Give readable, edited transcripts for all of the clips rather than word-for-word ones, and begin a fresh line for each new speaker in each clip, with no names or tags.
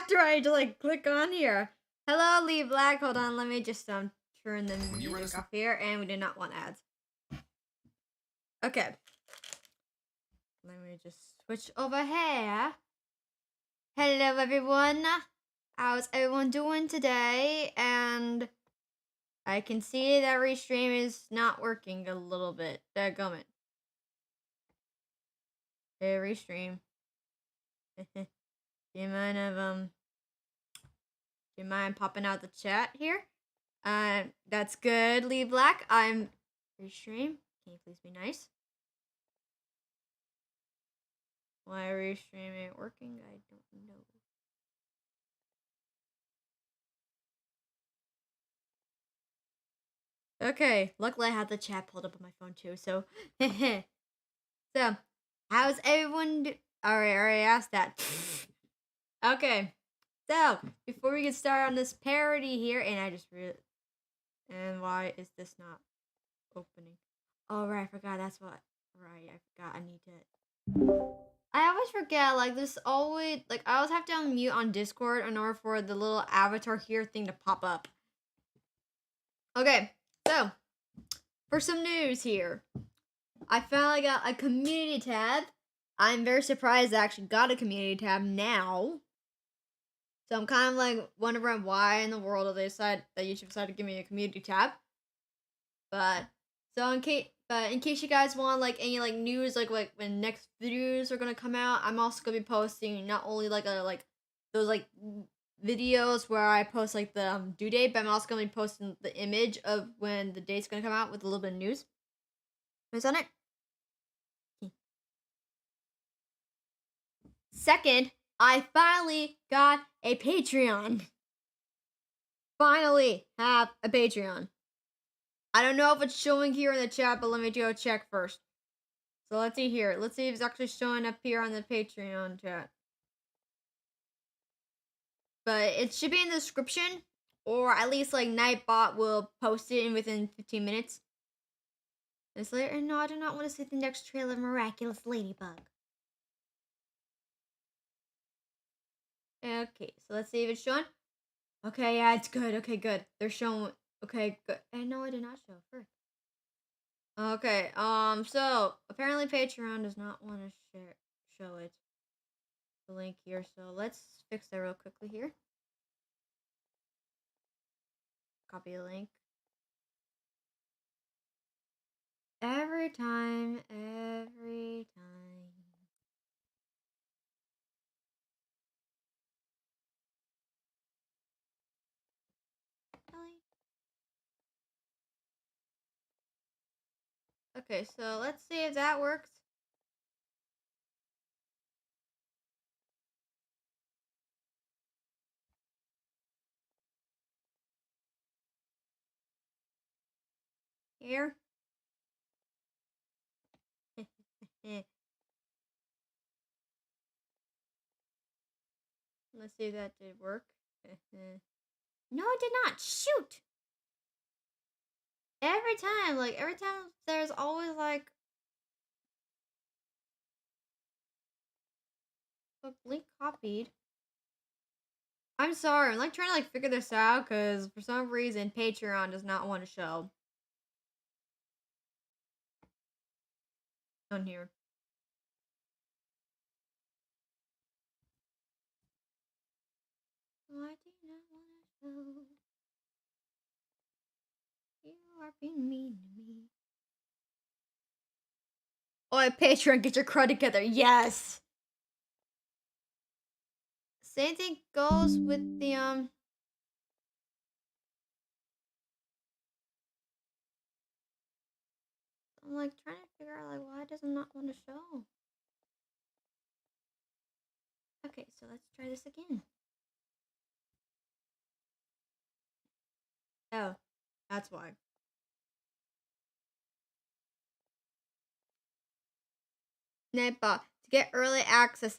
after I like click on here. Hello, Lee Black. Hold on, let me just turn the music off here, and we do not want ads. Okay. Let me just switch over here. Hello, everyone. How's everyone doing today? And I can see that restream is not working a little bit. Dadgummit. Hey, restream. Do you mind popping out the chat here? That's good, Lee Black. I'm restream. Can you please be nice? Why restream ain't working? I don't know. Okay, luckily I have the chat pulled up on my phone too, so so how's everyone already asked that. Okay. So before we get started on this parody here, and and why is this not opening? Oh right, I forgot that's what I forgot I need to I always forget, like, this always, like, I always have to unmute on Discord in order for the little avatar here thing to pop up. Okay, so, for some news here. I finally got a community tab. I'm very surprised I actually got a community tab now. So I'm kind of, like, wondering why in the world that YouTube decided to give me a community tab. But, so in case you guys want like any like news like when next videos are gonna come out, I'm also gonna be posting not only like those like videos where I post like the due date, but I'm also gonna be posting the image of when the date's gonna come out with a little bit of news. Is on it? Second, I finally got a Patreon. Finally have a Patreon. I don't know if it's showing here in the chat, but let me go check first. So let's see here. Let's see if it's actually showing up here on the Patreon chat. But it should be in the description, or at least like Nightbot will post it in within 15 minutes. This later, no, I do not want to see the next trailer of Miraculous Ladybug. Okay, so let's see if it's showing. Okay, yeah, it's good. Okay, good. They're showing. Okay, good. And no, I did not show first. Okay, so apparently Patreon does not want to show it. The link here, so let's fix that real quickly here. Copy the link. Every time. Okay, so let's see if that works. Here. Let's see if that did work. No, it did not. Shoot! Every time there's always like a link copied. I'm sorry, I'm like trying to like figure this out because for some reason Patreon does not want to show on here. I do not want to show. You are being mean to me. Oh, Patreon, get your crud together. Yes. Same thing goes with the I'm like trying to figure out like why does it not want to show. Okay, so let's try this again. Oh, that's why. Nightbot to get early access.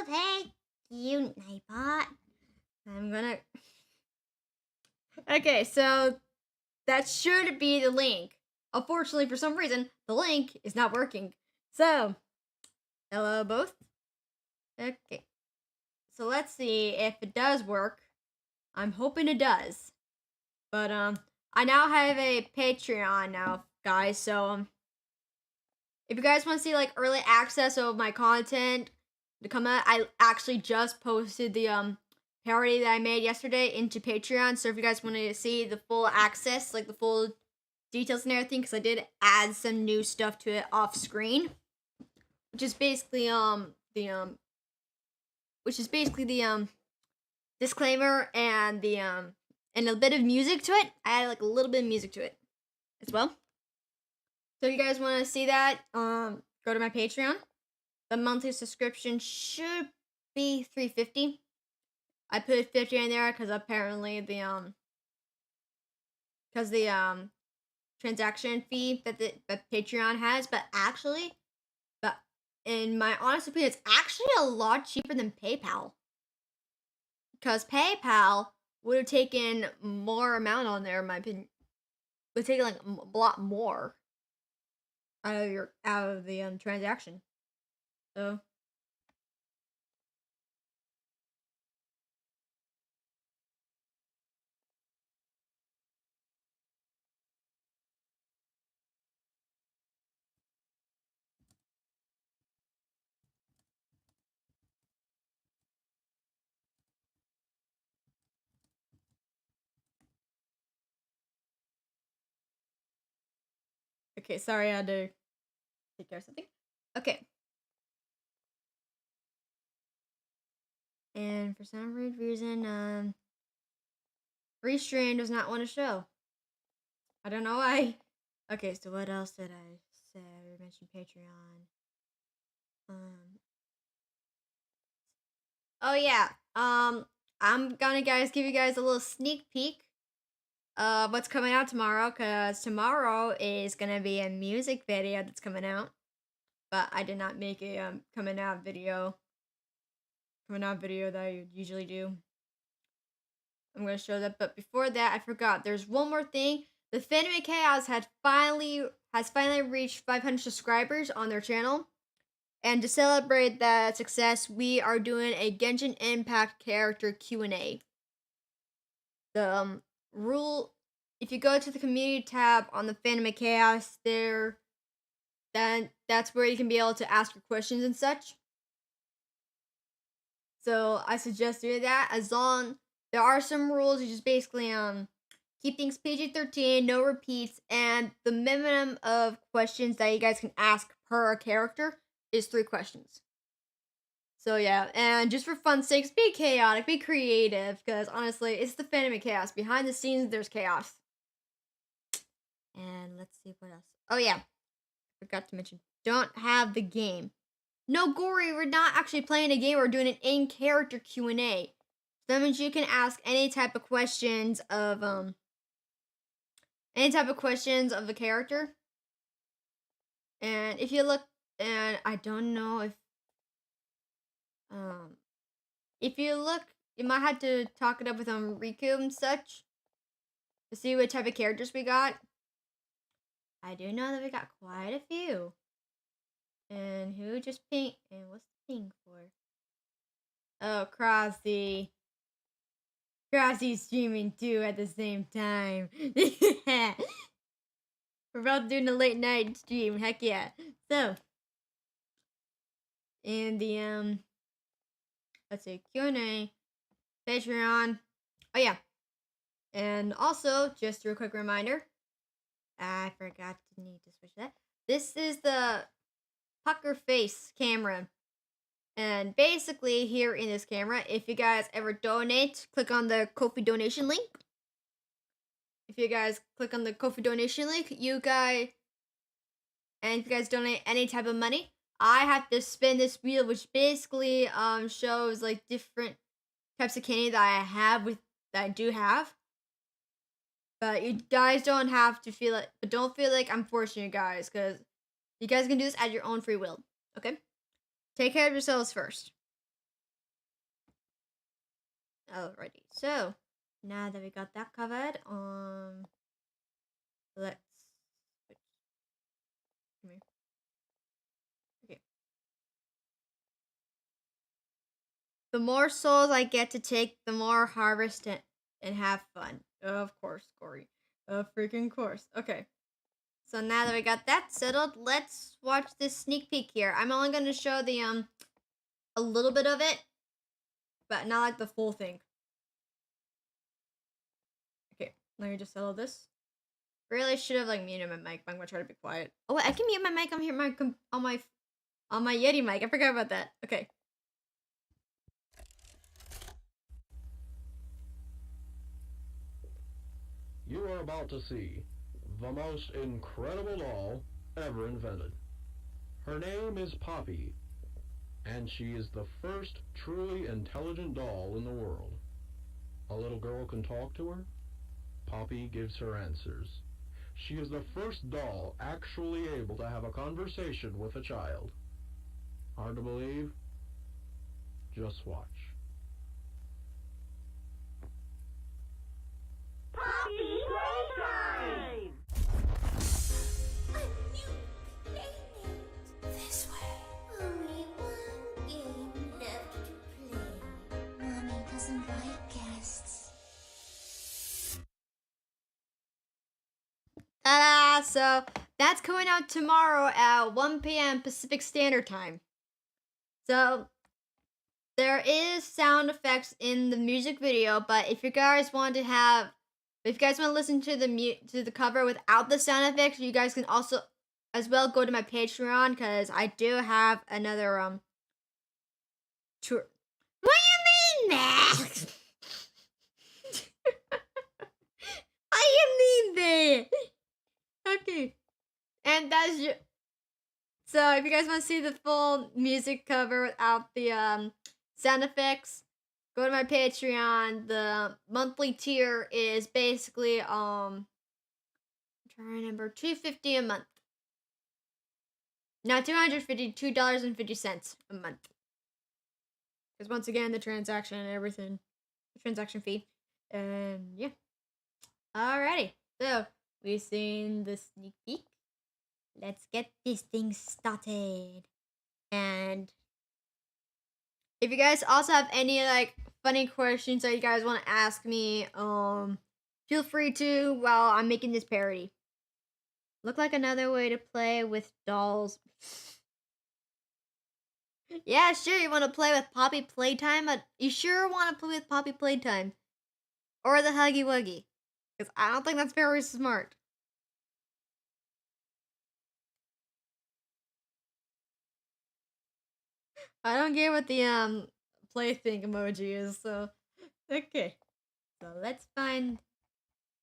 Thank you, Nightbot. I'm gonna. Okay, so that should be the link. Unfortunately, for some reason, the link is not working. So Hello, both. Okay. So let's see if it does work. I'm hoping it does. But I now have a Patreon now, guys. So if you guys want to see like early access of my content to come out, I actually just posted the parody that I made yesterday into Patreon. So if you guys want to see the full access, like the full details and everything, because I did add some new stuff to it off screen, which is basically the disclaimer and the and a bit of music to it. I added like a little bit of music to it as well. So if you guys want to see that, go to my Patreon. The monthly subscription should be $3.50. I put 50 in there because apparently the transaction fee that Patreon has, but actually, but in my honest opinion, it's actually a lot cheaper than PayPal. Because PayPal would have taken more amount on there, in my opinion. Would take like a lot more out of the transaction. So okay, sorry, I had to take care of something. Okay. And for some weird reason, Restream does not want to show. I don't know why. Okay, so what else did I say? We mentioned Patreon. Oh yeah. I'm gonna give you guys a little sneak peek of what's coming out tomorrow, cause tomorrow is gonna be a music video that's coming out. But I did not make a coming out video that I usually do. I'm gonna show that, but before that, I forgot. There's one more thing. The Phantom Chaos has finally reached 500 subscribers on their channel, and to celebrate that success, we are doing a Genshin Impact character Q&A. The rule, if you go to the community tab on the Phantom Chaos, that's where you can be able to ask your questions and such. So I suggest doing that. As long there are some rules, you just basically keep things PG-13, no repeats, and the minimum of questions that you guys can ask per character is 3 questions. So yeah, and just for fun's sakes, be chaotic, be creative, because honestly, it's the Phantom Chaos. Behind the scenes, there's chaos. And let's see what else. Oh yeah, forgot to mention, don't have the game. No, Gory, we're not actually playing a game. We're doing an in-character Q&A. That means you can ask any type of questions of the character. And if you look, and I don't know if you look, you might have to talk it up with Riku and such to see what type of characters we got. I do know that we got quite a few. And who just ping? And what's the ping for? Oh, Crossy. Crossy's streaming too at the same time. We're both doing a late night stream. Heck yeah. So, in the let's see, Q&A, Patreon. Oh yeah. And also, just a real quick reminder, I forgot to need to switch that. This is the pucker face camera. And basically, here in this camera, if you guys ever donate, click on the Ko-fi donation link. If you guys click on the Ko-fi donation link, and if you guys donate any type of money, I have to spin this wheel, which basically shows like different types of candy that I do have. But you guys don't have to feel it. But don't feel like I'm forcing you guys, because you guys can do this at your own free will. Okay? Take care of yourselves first. Alrighty. So now that we got that covered, let's switch. Come here. Okay. The more souls I get to take, the more harvest and have fun. Of course, Corey. Of freaking course. Okay. So now that we got that settled, let's watch this sneak peek here. I'm only gonna show the a little bit of it, but not like the full thing. Okay, let me just settle this. Really should have like muted my mic, but I'm gonna try to be quiet. Oh wait, I can mute my mic on here on my Yeti mic. I forgot about that. Okay.
You are about to see the most incredible doll ever invented. Her name is Poppy, and she is the first truly intelligent doll in the world. A little girl can talk to her. Poppy gives her answers. She is the first doll actually able to have a conversation with a child. Hard to believe? Just watch.
Poppy Playtime!
A new playmate. This way. Only one game left to play. Mommy doesn't like guests.
Ta-da! So that's coming out tomorrow at 1 p.m. Pacific Standard Time. So there is sound effects in the music video, but if you guys want to listen to the cover without the sound effects, you guys can also as well go to my Patreon because I do have another tour. What do you mean, Max? What do you mean, babe? Okay, and that's your. So if you guys want to see the full music cover without the sound effects, go to my Patreon. The monthly tier is basically I'm trying to remember, $250 a month. Now $252.50 a month. Because once again, the transaction and everything, the transaction fee, and yeah. Alrighty, so we've seen the sneak peek. Let's get this thing started. And if you guys also have any like funny questions that you guys want to ask me, feel free to while I'm making this parody. Look like another way to play with dolls. Yeah, sure, you want to play with Poppy Playtime? But you sure want to play with Poppy Playtime? Or the Huggy Wuggy? Because I don't think that's very smart. I don't get what the plaything emoji is, so okay. So let's find.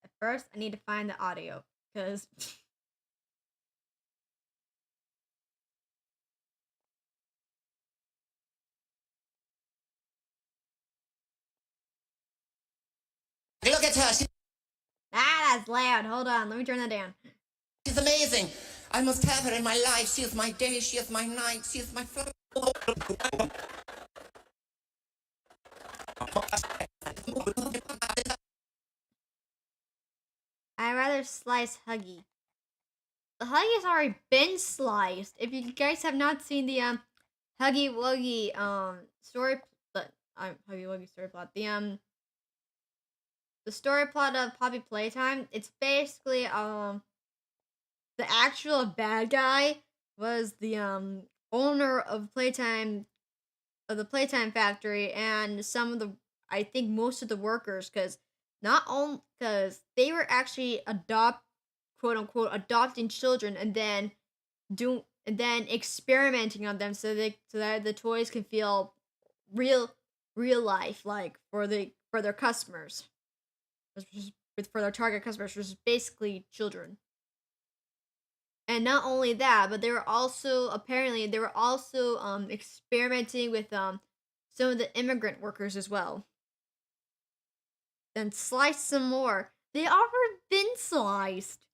At first, I need to find the audio because.
Look at her.
That's loud. Hold on, let me turn that down.
She's amazing. I must have her in my life. She is my day. She is my night. She is my flower.
I'd rather slice Huggy. The Huggy's already been sliced. If you guys have not seen the Huggy Wuggy story, Huggy Wuggy story plot, the story plot of Poppy Playtime, it's basically the actual bad guy was the owner of the Playtime factory, and some of the, I think most of the workers, because they were actually quote unquote adopting children and then experimenting on them so that the toys can feel real life, like for their customers, for their target customers, which is basically children. And not only that, but they were also experimenting with some of the immigrant workers as well. Then slice some more. They already been sliced.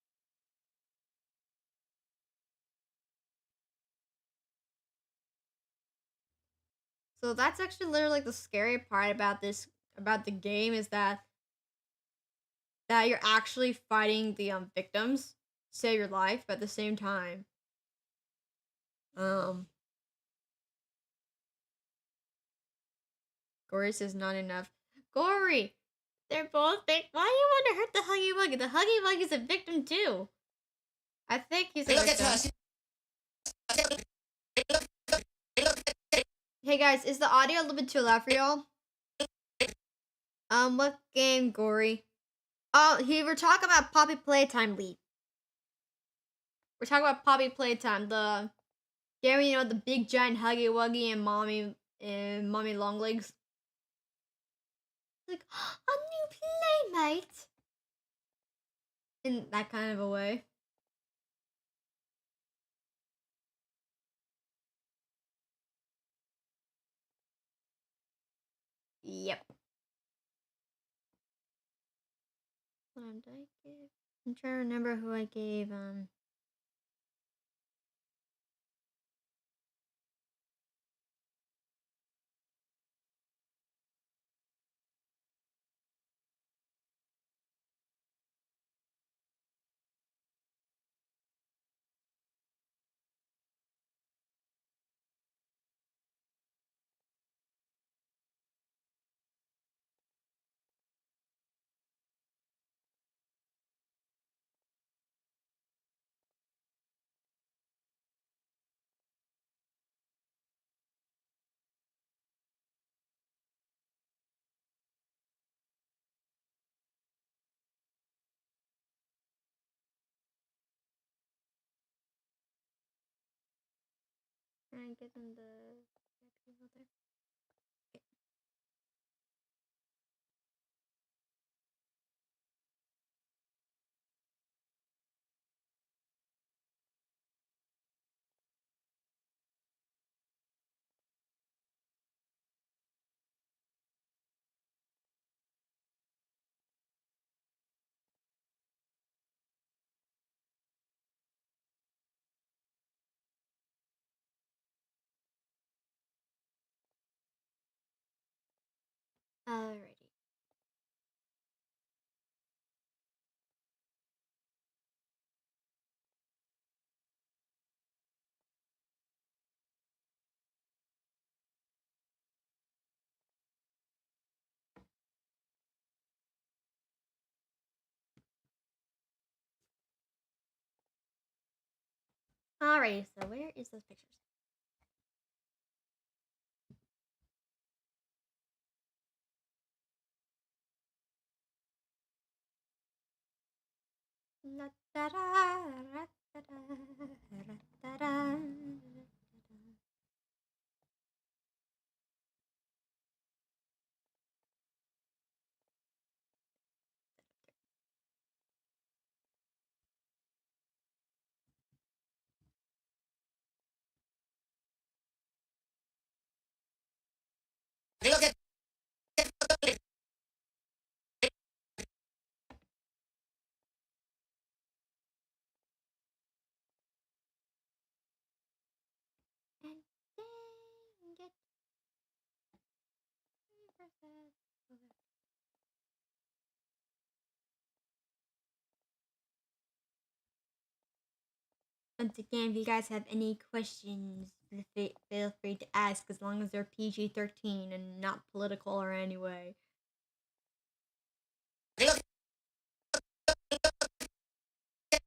So that's actually literally like the scary part about the game is that you're actually fighting the victims to save your life, but at the same time, um Gory says not enough. Gory! They're both big. Why do you want to hurt the Huggy Wuggy? The Huggy Wuggy's a victim too. I think he's a
Look at
victim.
her.
Hey guys, is the audio a little bit too loud for y'all? What game, Gory? Oh, we're talking about Poppy Playtime League. We're talking about Poppy Playtime, the game, you know, the big giant Huggy Wuggy and Mommy Longlegs. Like, a new playmate. In that kind of a way. Yep. What did I give? I'm trying to remember who I gave, and give them the people there. Okay. Alrighty. Alrighty, so where is those pictures?
Look at
And dang it. Once again, if you guys have any questions, feel free to ask as long as they're PG-13 and not political or any way.
look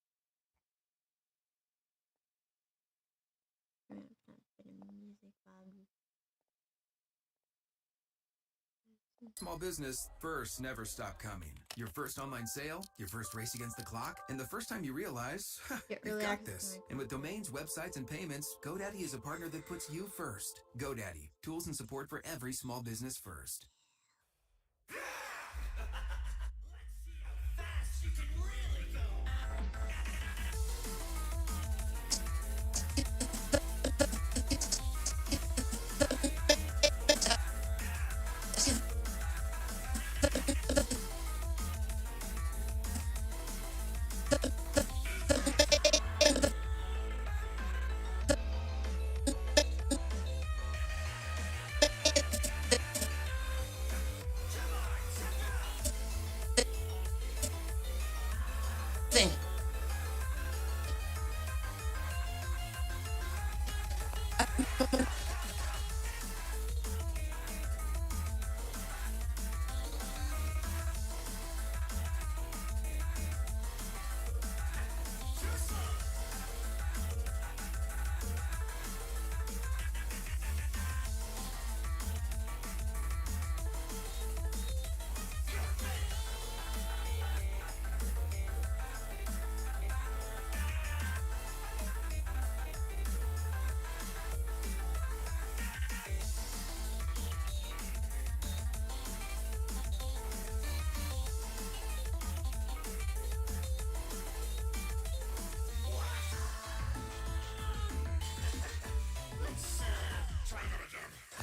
at her.
Small business first never stop coming. Your first online sale, your first race against the clock, and the first time you realize,
Get
you've
really
got
access
this.
to my
And with domains, websites, and payments, GoDaddy is a partner that puts you first. GoDaddy, tools and support for every small business first.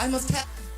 I must have.